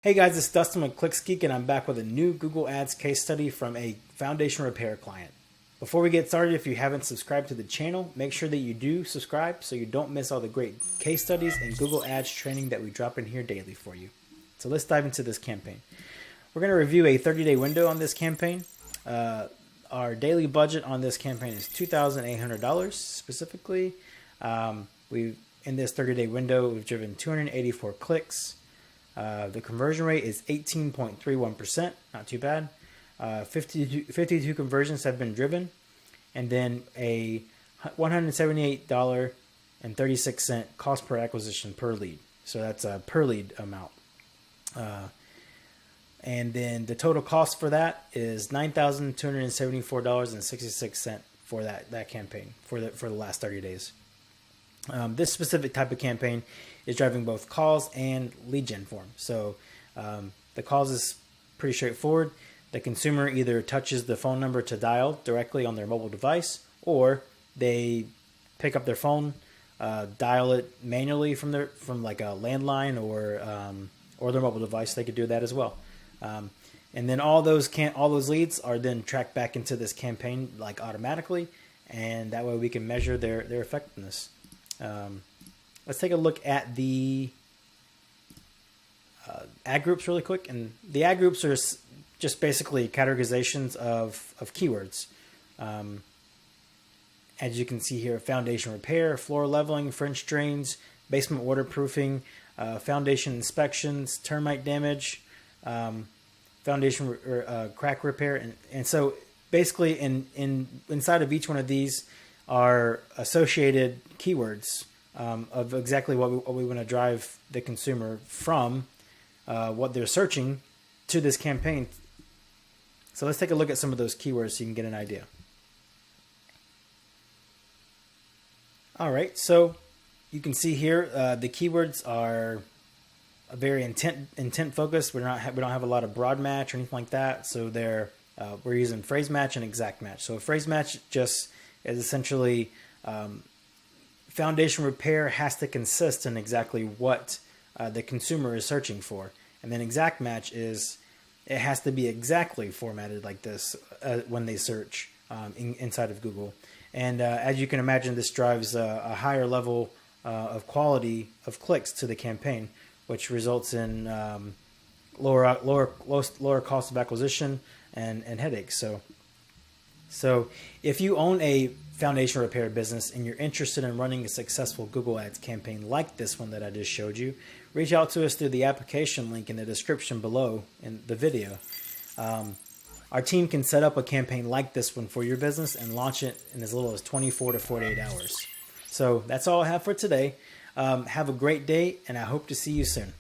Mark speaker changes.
Speaker 1: Hey guys, it's Dustin with ClicksGeek, and I'm back with a new Google Ads case study from a foundation repair client. Before we get started, if you haven't subscribed to the channel, make sure that you do subscribe so you don't miss all the great case studies and Google Ads training that we drop in here daily for you. So let's dive into this campaign. We're going to review a 30-day window on this campaign. Our daily budget on this campaign is $2,800 specifically. In this 30-day window, we've driven 284 clicks. The conversion rate is 18.31%, not too bad. 52 conversions have been driven, and then a $178.36 cost per acquisition per lead. So that's a per lead amount. And then the total cost for that is $9,274.66 for that campaign for the last 30 days. This specific type of campaign is driving both calls and lead gen form. So the calls is pretty straightforward. The consumer either touches the phone number to dial directly on their mobile device, or they pick up their phone, dial it manually from like a landline or their mobile device. They could do that as well. And then all those leads are then tracked back into this campaign like automatically, and that way we can measure their effectiveness. Let's take a look at the ad groups really quick. And the ad groups are just basically categorizations of keywords. As you can see here, foundation repair, floor leveling, French drains, basement waterproofing, foundation inspections, termite damage, foundation crack repair. And so basically inside of each one of these are associated keywords of exactly what we want to drive the consumer from what they're searching to this campaign. So let's take a look at some of those keywords so you can get an idea. All right, so you can see here the keywords are very intent focused. We don't have a lot of broad match or anything like that. So we're using phrase match and exact match. So a phrase match just is essentially foundation repair has to consist in exactly what the consumer is searching for. And then exact match is it has to be exactly formatted like this when they search inside of Google. And as you can imagine, this drives a higher level of quality of clicks to the campaign, which results in lower cost of acquisition and headaches. So if you own a foundation repair business and you're interested in running a successful Google Ads campaign like this one that I just showed you, reach out to us through the application link in the description below in the video. Our team can set up a campaign like this one for your business and launch it in as little as 24 to 48 hours. So that's all I have for today. Have a great day, and I hope to see you soon.